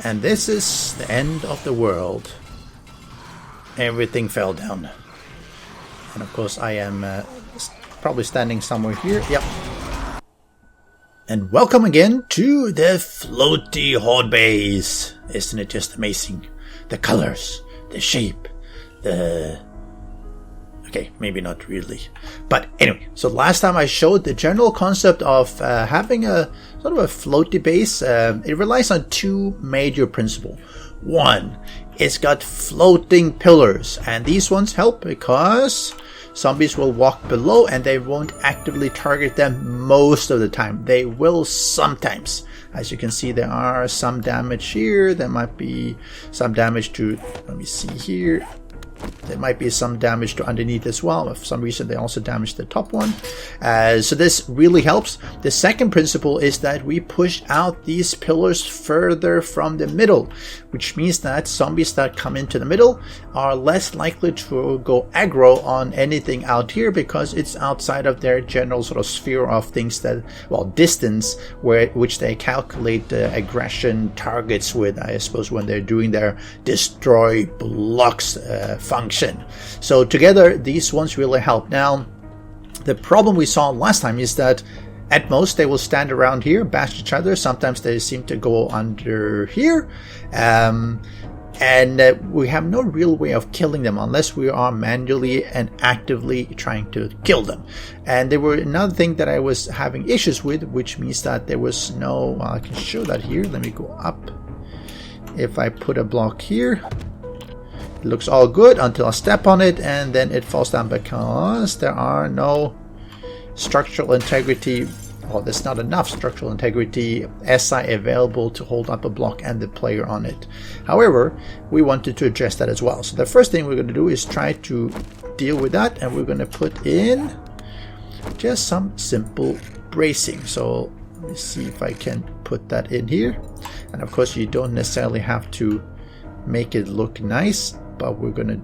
And this is the end of the world. Everything fell down. And of course I am probably standing somewhere here. Yep. And welcome again to the floaty Horde base. Isn't it just amazing? The colors, the shape, the... Okay, maybe not really. But anyway, so last time I showed the general concept of having a sort of a floaty base. It relies on two major principles. One, it's got floating pillars, and these ones help because zombies will walk below and they won't actively target them most of the time. They will sometimes. As you can see, there are some damage here. There might be some damage to, let me see here. There might be some damage to underneath as well. For some reason, they also damaged the top one. So this really helps. The second principle is that we push out these pillars further from the middle, which means that zombies that come into the middle are less likely to go aggro on anything out here because it's outside of their general sort of sphere of things that, well, distance, which they calculate the aggression targets with, I suppose, when they're doing their destroy blocks function. So together these ones really help. Now the problem we saw last time is that at most they will stand around here, bash each other. Sometimes they seem to go under here, and we have no real way of killing them unless we are manually and actively trying to kill them. And there were another thing that I was having issues with, which means that there was no, well, I can show that here. Let me go up. If I put a block here, it looks all good until I step on it and then it falls down because there are no structural integrity, or there's not enough structural integrity SI available to hold up a block and the player on it. However, we wanted to address that as well. So the first thing we're going to do is try to deal with that, and we're going to put in just some simple bracing. So let me see if I can put that in here. And of course you don't necessarily have to make it look nice, but we're gonna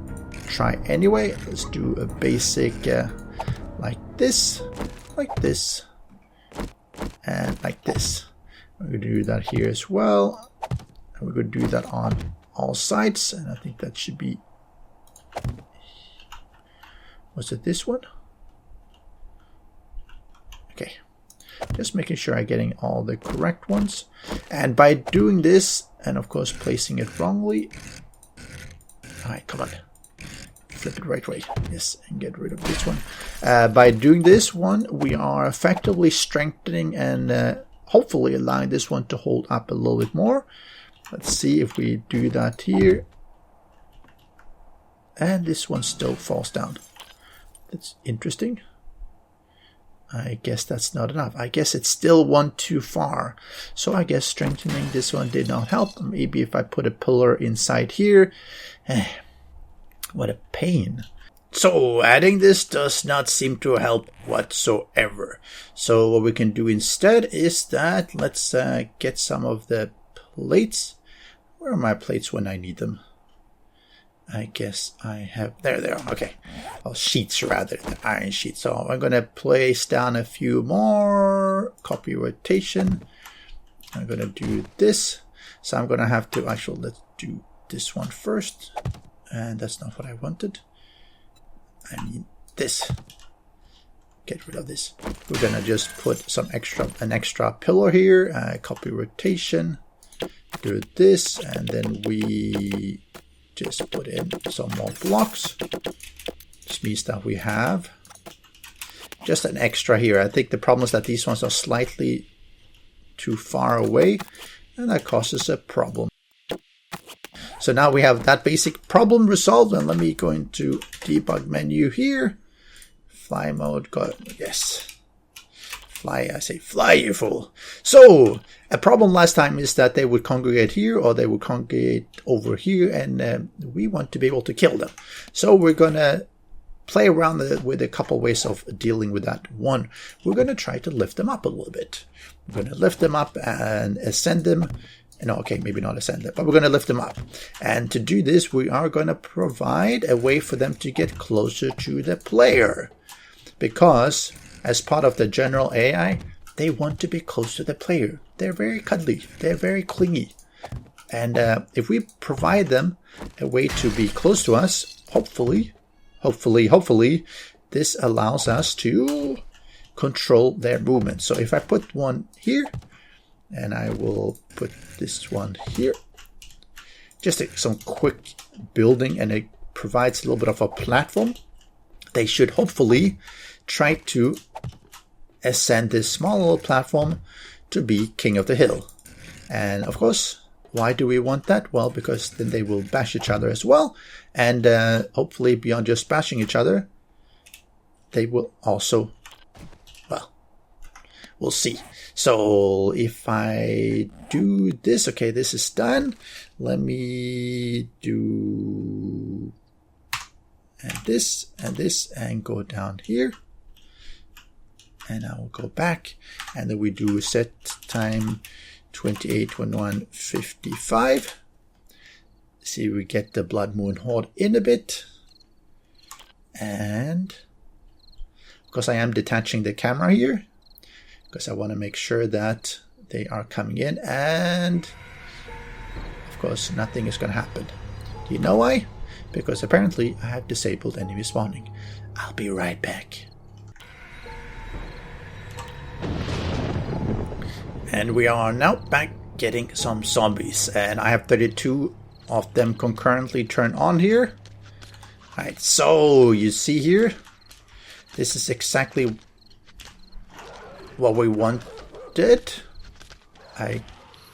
try anyway. Let's do a basic like this, and like this. We're gonna do that here as well, and we're gonna do that on all sides. And I think that should be, was it this one? Okay, just making sure I'm getting all the correct ones. And by doing this, and of course placing it wrongly, alright, come on, flip it right way, yes, and get rid of this one. By doing this one, we are effectively strengthening and hopefully allowing this one to hold up a little bit more. Let's see if we do that here, and this one still falls down. That's interesting. I guess that's not enough. I guess it's still one too far. So I guess strengthening this one did not help. Maybe if I put a pillar inside here. What a pain. So adding this does not seem to help whatsoever. So what we can do instead is that let's get some of the plates. Where are my plates when I need them? I guess I have, there they are, okay. Well, sheets rather, the iron sheets. So I'm going to place down a few more, copy rotation. I'm going to do this. So I'm going to have to, actually, let's do this one first. And that's not what I wanted. I mean this. Get rid of this. We're going to just put an extra pillar here, copy rotation. Do this, and then we just put in some more blocks. This means that we have just an extra here. I think the problem is that these ones are slightly too far away, and that causes a problem. So now we have that basic problem resolved, and let me go into debug menu here. Fly mode, yes. Fly, I say fly, you fool. So a problem last time is that they would congregate here or they would congregate over here, and we want to be able to kill them. So we're going to play around with a couple ways of dealing with that. One, we're going to try to lift them up a little bit. We're going to lift them up and ascend them. No, okay, maybe not ascend them, but we're going to lift them up. And to do this, we are going to provide a way for them to get closer to the player. Because as part of the general AI, they want to be close to the player. They're very cuddly. They're very clingy. And if we provide them a way to be close to us, hopefully, this allows us to control their movement. So if I put one here, and I will put this one here, just some quick building, and it provides a little bit of a platform. They should hopefully try to ascend this small little platform to be king of the hill. And of course, why do we want that? Well, because then they will bash each other as well. And hopefully beyond just bashing each other, they will also, well, we'll see. So if I do this, okay, this is done. Let me do and this and go down here. And I will go back, and then we do set time 28:21:55. See, we get the Blood Moon Horde in a bit. And of course I am detaching the camera here, because I want to make sure that they are coming in, and of course nothing is going to happen. Do you know why? Because apparently I have disabled enemy spawning. I'll be right back. And we are now back getting some zombies, and I have 32 of them concurrently turned on here. Alright, so you see here, this is exactly what we wanted, I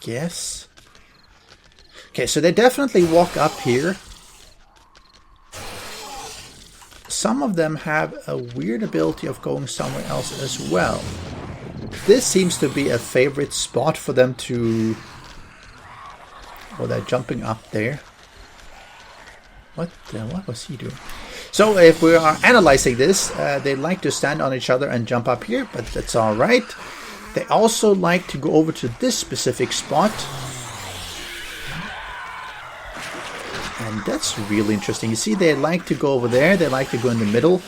guess. Okay, so they definitely walk up here. Some of them have a weird ability of going somewhere else as well. This seems to be a favorite spot for them to... Oh, they're jumping up there. What was he doing? So if we are analyzing this, they like to stand on each other and jump up here, but that's alright. They also like to go over to this specific spot. And that's really interesting. You see, they like to go over there. They like to go in the middle.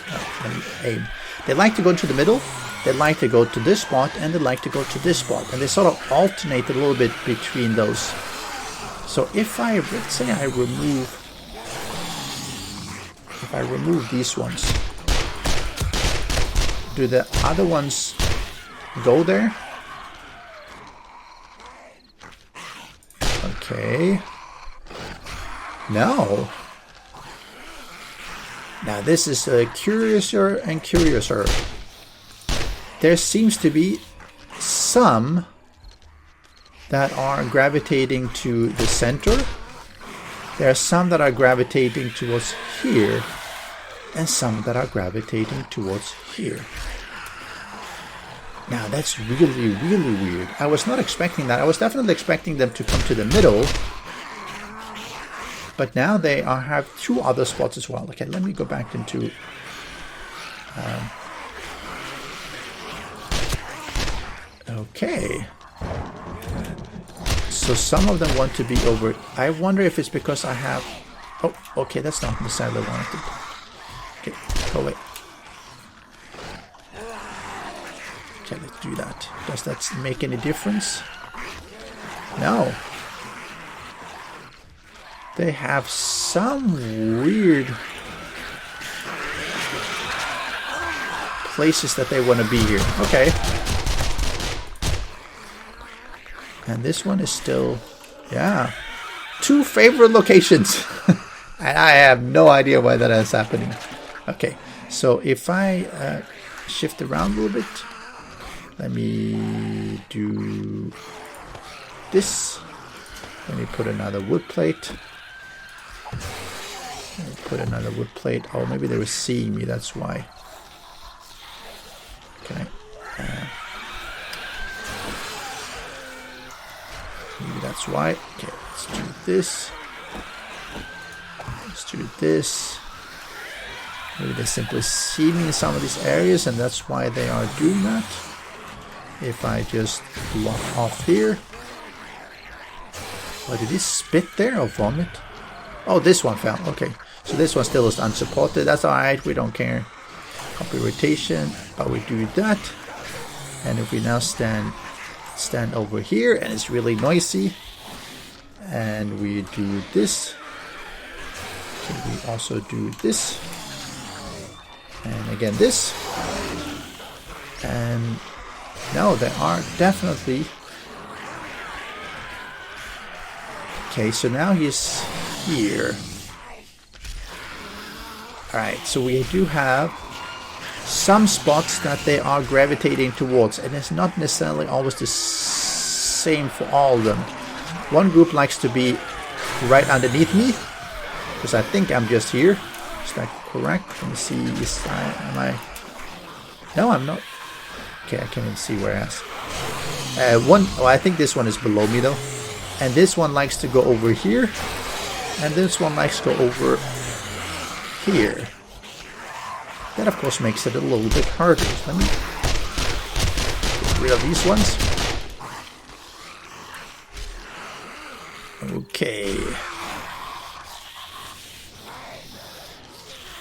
Let me aim. They like to go into the middle. They like to go to this spot, and they like to go to this spot. And they sort of alternate a little bit between those. So if I, let's say I remove... If I remove these ones, do the other ones go there? Okay. No. Now this is curiouser and curiouser. There seems to be some that are gravitating to the center. There are some that are gravitating towards here, and some that are gravitating towards here. Now that's really, really weird. I was not expecting that. I was definitely expecting them to come to the middle. But now they have two other spots as well. Okay, let me go back into... okay. So some of them want to be over... I wonder if it's because I have... Oh, okay, that's not the side I wanted. Okay, go away. Okay, let's do that. Does that make any difference? No. They have some weird places that they want to be here. Okay. And this one is still, yeah, two favorite locations. And I have no idea why that is happening. Okay, so if I shift around a little bit, let me do this. Let me put another wood plate. Let me put another wood plate. Oh, maybe they were seeing me, that's why. Can I? Maybe that's why. Okay, let's do this. Let's do this. Maybe they simply see me in some of these areas, and that's why they are doing that. If I just block off here. Oh, did he spit there or vomit? Oh, this one fell. Okay, so this one still is unsupported. That's alright, we don't care. Copy rotation, but we do that. And if we now stand over here, and it's really noisy, And we do this. Okay, we also do this. And again this. And no, there are definitely... Okay, so now he's here. Alright, so we do have some spots that they are gravitating towards, and it's not necessarily always the same for all of them. One group likes to be right underneath me, because I think I'm just here. Is that correct? Let me see. Am I? No, I'm not. Okay, I can't even see where I am. I think this one is below me though. And this one likes to go over here. And this one likes to go over here. That of course makes it a little bit harder. Let me get rid of these ones. Okay.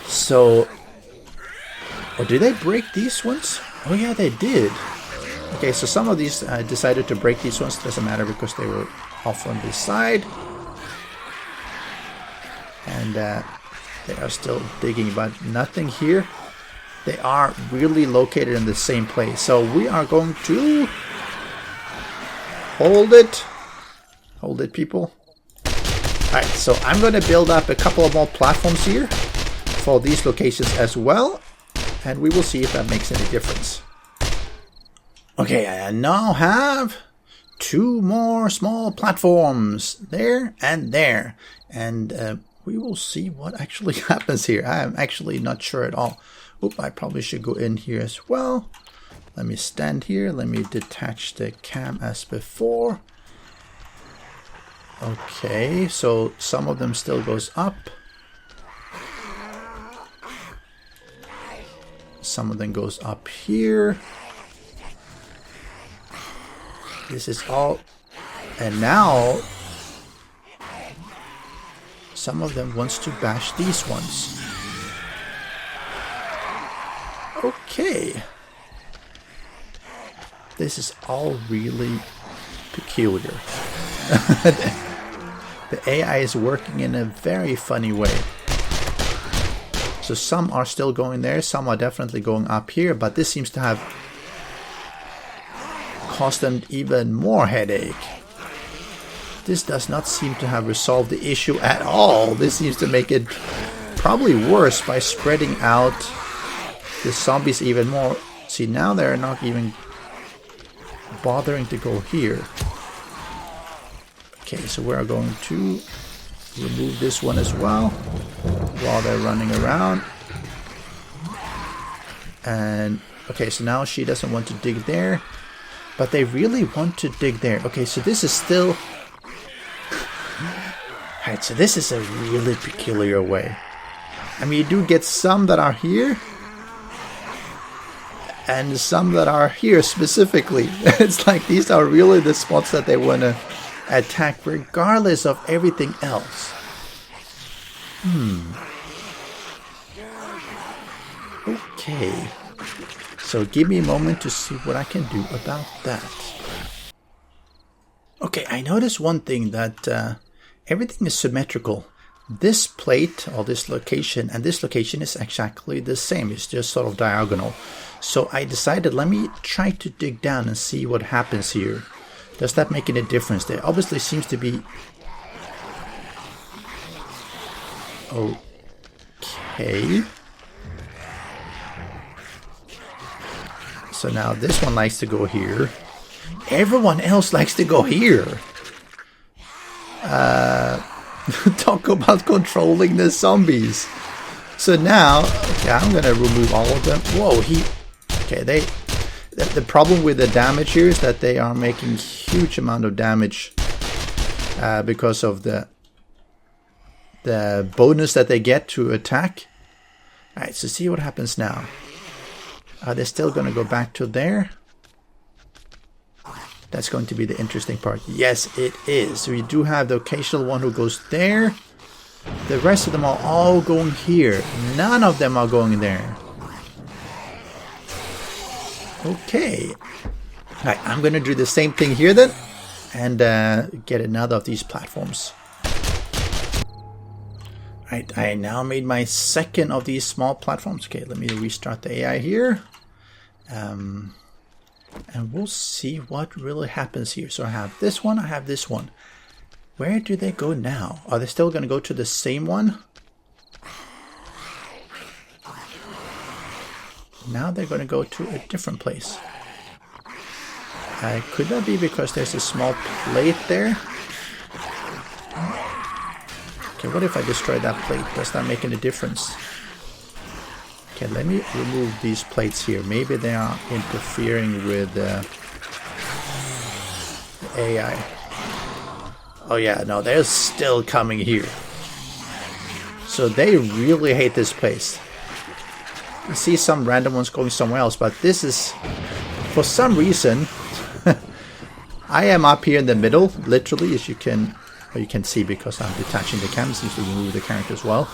So, or did they break these ones? Oh yeah, they did. Okay, so some of these decided to break these ones. Doesn't matter because they were off on this side. And they are still digging, but nothing here. They are really located in the same place. So we are going to hold it. Hold it, people. Alright, so I'm going to build up a couple of more platforms here for these locations as well. And we will see if that makes any difference. Okay, I now have 2 more small platforms. There and there. And we will see what actually happens here. I am actually not sure at all. Oop, I probably should go in here as well. Let me stand here. Let me detach the cam as before. Okay, so some of them still goes up. Some of them goes up here. This is all. And now some of them wants to bash these ones. Okay. This is all really peculiar. The AI is working in a very funny way. So some are still going there, some are definitely going up here, but this seems to have caused them even more headache. This does not seem to have resolved the issue at all. This seems to make it probably worse by spreading out the zombies even more. See, now they're not even bothering to go here. Okay, so we're going to remove this one as well while they're running around. And okay, so now she doesn't want to dig there, but they really want to dig there. Okay, so this is still... Alright, so this is a really peculiar way. I mean, you do get some that are here, and some that are here specifically. It's like these are really the spots that they want to attack regardless of everything else. Okay. So give me a moment to see what I can do about that. Okay, I noticed one thing, that everything is symmetrical. This plate, or this location, and this location is exactly the same. It's just sort of diagonal. So I decided, let me try to dig down and see what happens here. Does that make any difference? There obviously seems to be... Okay. So now this one likes to go here. Everyone else likes to go here. Talk about controlling the zombies. So now, okay, I'm gonna remove all of them. Whoa, okay, the problem with the damage here is that they are making huge amount of damage because of the bonus that they get to attack. Alright, so see what happens now. Are they still gonna go back to there? That's going to be the interesting part. Yes, it is. So you do have the occasional one who goes there. The rest of them are all going here. None of them are going there. Okay. Alright, I'm going to do the same thing here then. and get another of these platforms. Right, I now made my second of these small platforms. Okay, let me restart the AI here. And we'll see what really happens here. So I have this one, I have this one. Where do they go now? Are they still going to go to the same one? Now they're going to go to a different place. Could that be because there's a small plate there? Okay, what if I destroy that plate? Does that make any difference? Okay, let me remove these plates here. Maybe they are interfering with the AI. Oh yeah, no, they're still coming here. So they really hate this place. You see some random ones going somewhere else, but this is, for some reason, I am up here in the middle, literally, as you can see because I'm detaching the camera, seems to remove the character as well.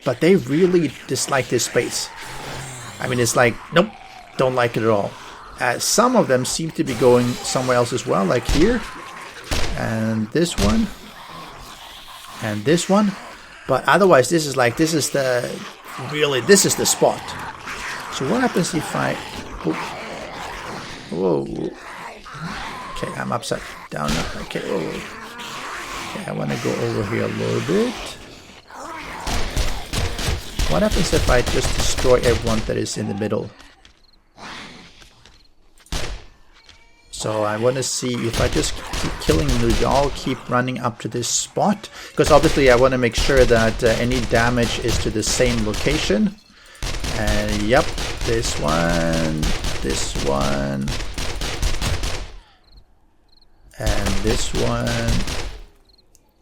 But they really dislike this space. I mean, it's like, nope, don't like it at all. Some of them seem to be going somewhere else as well, like here, and this one, and this one. But otherwise, this is the spot. So what happens if I... Whoa. Okay, I'm upside down. Okay, okay, I want to go over here a little bit. What happens if I just destroy everyone that is in the middle? So I want to see if I just keep killing them, they all keep running up to this spot. Because obviously I want to make sure that any damage is to the same location. And yep, this one, and this one.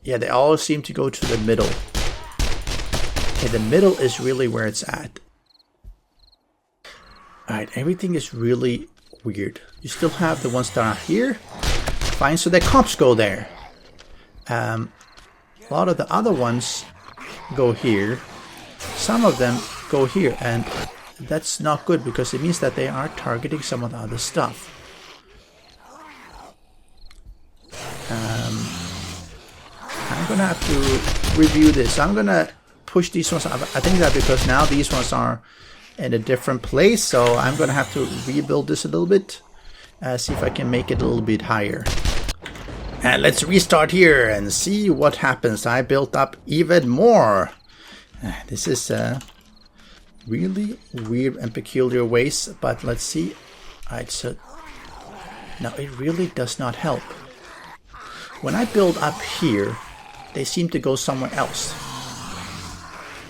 Yeah, they all seem to go to the middle. Okay, the middle is really where it's at. Alright, everything is really weird. You still have the ones that are here. Fine, so the cops go there. A lot of the other ones go here. Some of them go here, and that's not good because it means that they are targeting some of the other stuff. I'm gonna have to review this. I'm gonna push these ones up. I think that because now these ones are in a different place, so I'm gonna have to rebuild this a little bit. See if I can make it a little bit higher. And let's restart here and see what happens. I built up even more. This is really weird and peculiar ways, but let's see. Alright, so now it really does not help. When I build up here, they seem to go somewhere else.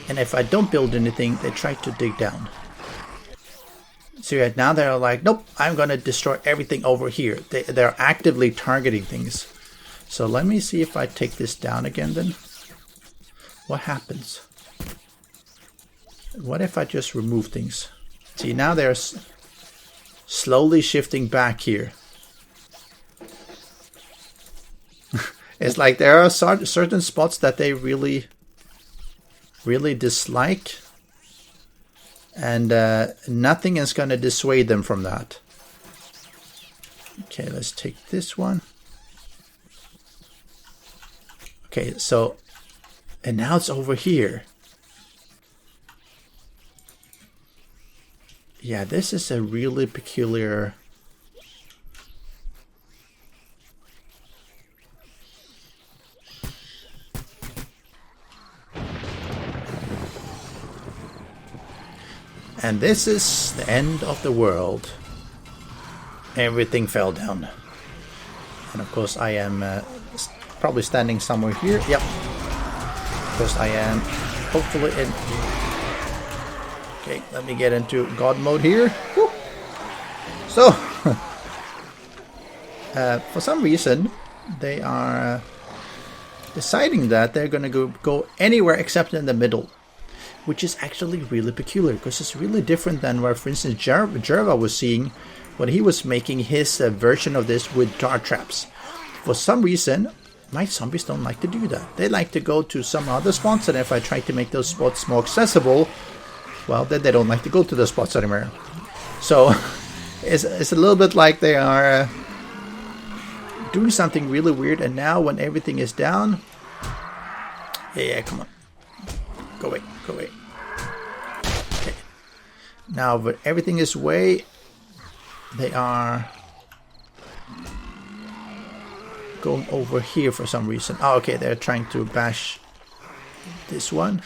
And if I don't build anything, they try to dig down. So right now they're like, nope, I'm gonna destroy everything over here. They're actively targeting things. So let me see if I take this down again then. What happens? What if I just remove things? See, now they're slowly shifting back here. It's like there are certain spots that they really dislike. And nothing is going to dissuade them from that. Okay, let's take this one. Okay, so, and now it's over here. Yeah, this is a really peculiar... And this is the end of the world. Everything fell down. And of course I am probably standing somewhere here. Yep. Because I am hopefully in... Okay, let me get into God mode here. Woo. So, for some reason, they are deciding that they're going to go anywhere except in the middle. Which is actually really peculiar, because it's really different than where, for instance, Jerva was seeing when he was making his version of this with dart traps. For some reason, my zombies don't like to do that. They like to go to some other spots, and if I try to make those spots more accessible, well, then they don't like to go to those spots anymore. So, it's a little bit like they are doing something really weird, and now when everything is down... Yeah, come on. Go away, go away. Okay. Now, when everything is away, they are going over here for some reason. Oh, okay, they're trying to bash this one.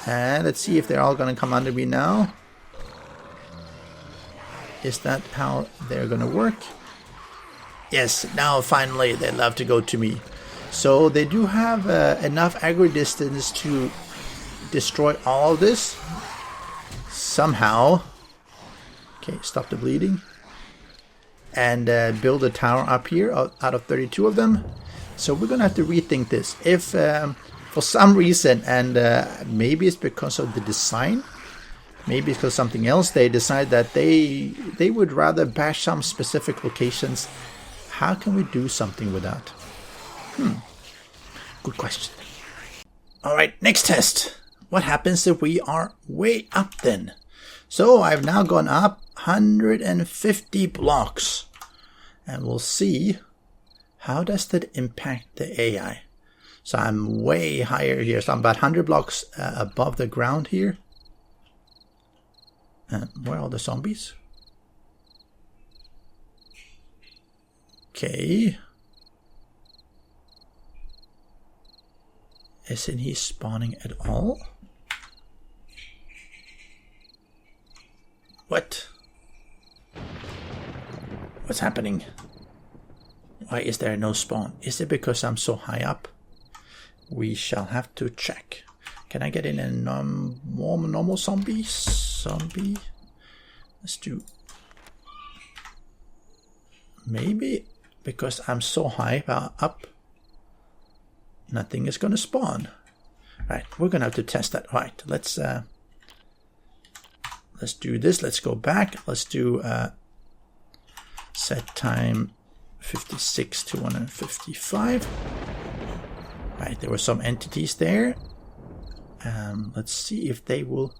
And let's see if they're all going to come under me now. Is that how they're going to work? Yes, now finally they love to go to me. So they do have enough aggro distance to destroy all of this. Somehow. Okay, stop the bleeding. And build a tower up here out of 32 of them. So we're going to have to rethink this. If for some reason, and maybe it's because of the design, maybe it's because of something else, they decide that they would rather bash some specific locations. How can we do something with that? Good question. Alright, next test. What happens if we are way up then? So I've now gone up 150 blocks. And we'll see how does that impact the AI. So I'm way higher here. So I'm about 100 blocks above the ground here. And where are the zombies? Okay. Isn't he spawning at all? What? What's happening? Why is there no spawn? Is it because I'm so high up? We shall have to check. Can I get in a normal zombie? Zombie? Let's do... Maybe because I'm so high up, nothing is going to spawn. Right, we're going to have to test that. Right, let's do this. Let's go back. Let's do set time 56 to 155. Right, there were some entities there. Let's see if they will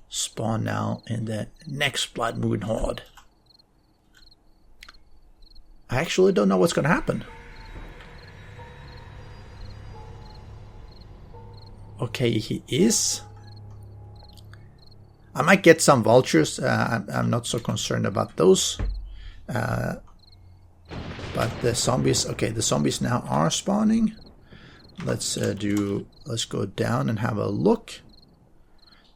spawn now in the next Blood Moon Horde. I actually don't know what's going to happen. Okay, he is. I might get some vultures. I'm not so concerned about those. But the zombies, okay, the zombies now are spawning. Let's go down and have a look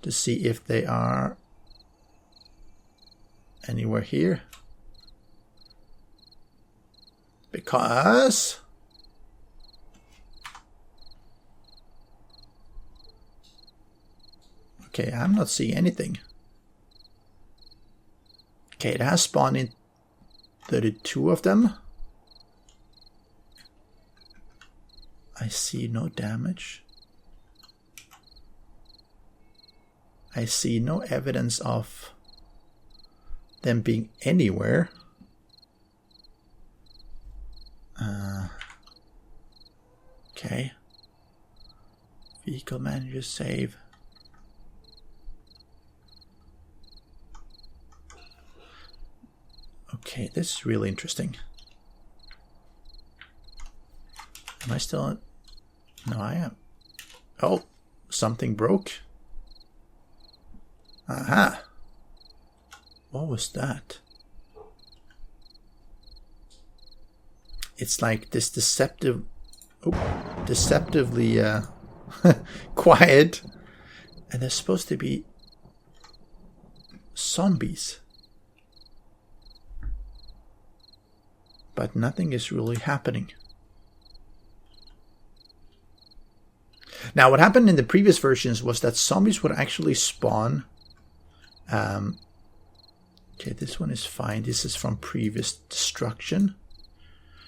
to see if they are anywhere here. Because okay, I'm not seeing anything. Okay, it has spawned in 32 of them. I see no damage. I see no evidence of them being anywhere. Okay. Vehicle manager save. Okay, this is really interesting. Am I still on? No, I am. Oh, something broke. Aha. What was that? It's like this deceptively quiet, and there's supposed to be zombies, but nothing is really happening. Now, what happened in the previous versions was that zombies would actually spawn. Okay, this one is fine. This is from previous destruction.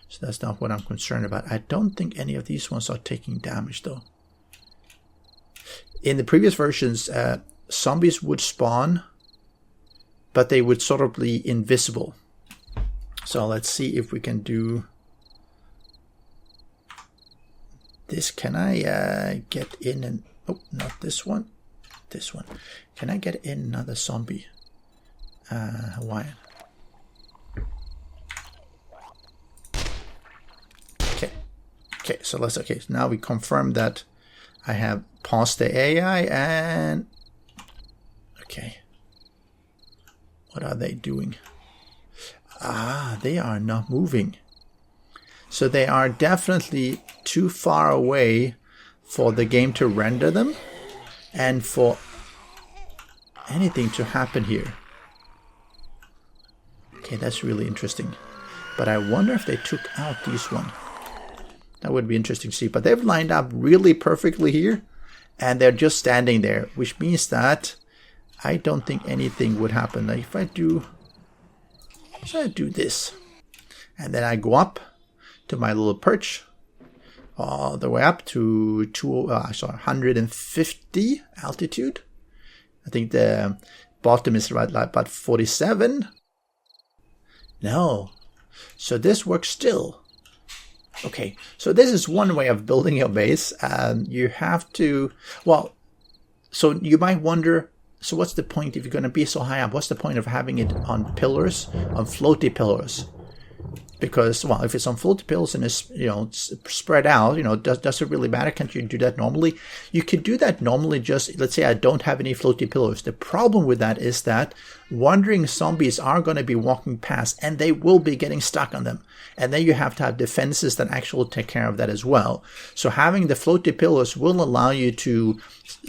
So that's not what I'm concerned about. I don't think any of these ones are taking damage, though. In the previous versions, zombies would spawn, but they would sort of be invisible. So let's see if we can do this. Can I get in and... Oh, not this one. This one. Can I get in another zombie? Hawaiian. Okay, so now we confirm that I have paused the AI and... Okay. What are they doing? They are not moving. So they are definitely too far away for the game to render them and for anything to happen here. Okay, that's really interesting. But I wonder if they took out this one. That would be interesting to see. But they've lined up really perfectly here. And they're just standing there. Which means that I don't think anything would happen. Like if I do... So I do this. And then I go up to my little perch. All the way up to 150 altitude. I think the bottom is right like about 47. No. So this works still. Okay, so this is one way of building your base. You have to, well, so you might wonder, so what's the point if you're going to be so high up? What's the point of having it on pillars, on floaty pillars? Because, well, if it's on floaty pillars and it's, it's spread out, does it really matter? Can't you do that normally? You could do that normally just, let's say I don't have any floaty pillars. The problem with that is that wandering zombies are going to be walking past and they will be getting stuck on them. And then you have to have defenses that actually take care of that as well. So having the floaty pillars will allow you to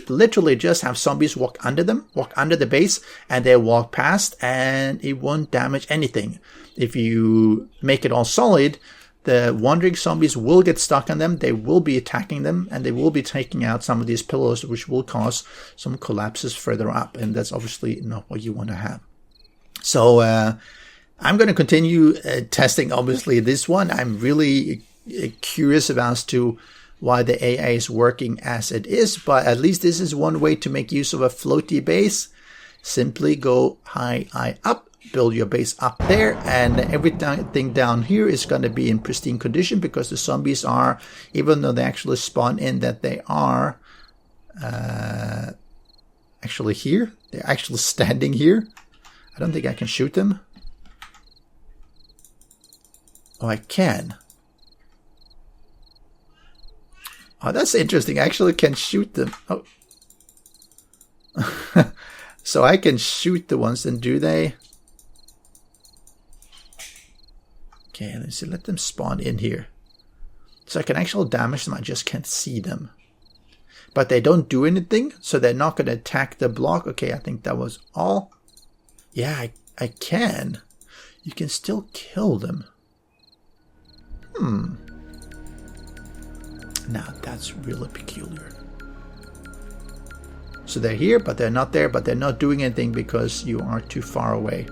literally just have zombies walk under them, walk under the base, and they walk past and it won't damage anything. If you make it all solid, the wandering zombies will get stuck on them, they will be attacking them, and they will be taking out some of these pillars, which will cause some collapses further up, and that's obviously not what you want to have. So I'm going to continue testing, obviously, this one. I'm really curious about as to why the AI is working as it is, but at least this is one way to make use of a floaty base. Simply go high up. Build your base up there, and everything down here is going to be in pristine condition because the zombies are, even though they actually spawn in, that they are actually here. They're actually standing here. I don't think I can shoot them. Oh, I can. Oh, that's interesting. I actually can shoot them. Oh. So I can shoot the ones, and do they... Okay, let's see, let them spawn in here. So I can actually damage them, I just can't see them. But they don't do anything, so they're not going to attack the block. Okay, I think that was all. Yeah, I can. You can still kill them. Now, that's really peculiar. So they're here, but they're not there, but they're not doing anything because you are too far away.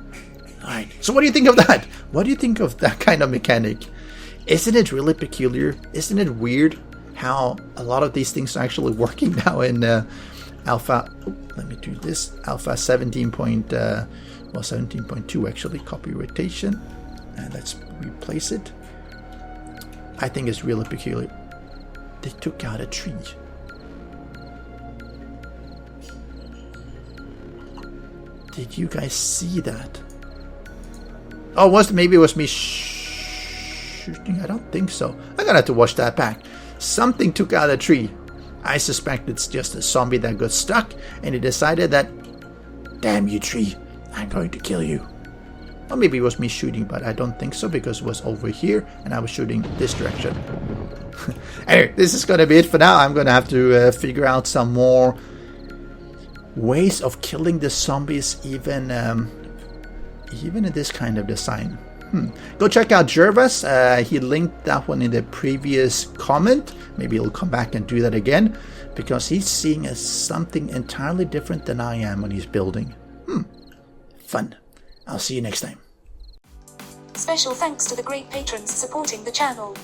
Alright, so what do you think of that? What do you think of that kind of mechanic? Isn't it really peculiar? Isn't it weird how a lot of these things are actually working now in Alpha... Oh, let me do this. Alpha 17.2 actually. Copy rotation. And let's replace it. I think it's really peculiar. They took out a tree. Did you guys see that? Oh, maybe it was me shooting? I don't think so. I'm gonna have to watch that back. Something took out a tree. I suspect it's just a zombie that got stuck, and he decided that, damn you tree, I'm going to kill you. Or maybe it was me shooting, but I don't think so because it was over here, and I was shooting this direction. Anyway, this is gonna be it for now. I'm gonna have to figure out some more ways of killing the zombies, even in this kind of design. Go check out Jervis. He linked that one in the previous comment. Maybe he'll come back and do that again because he's seeing something entirely different than I am when he's building. Fun. I'll see you next time. Special thanks to the great patrons supporting the channel.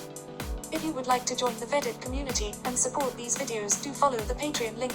If you would like to join the vetted community and support these videos, do follow the Patreon link.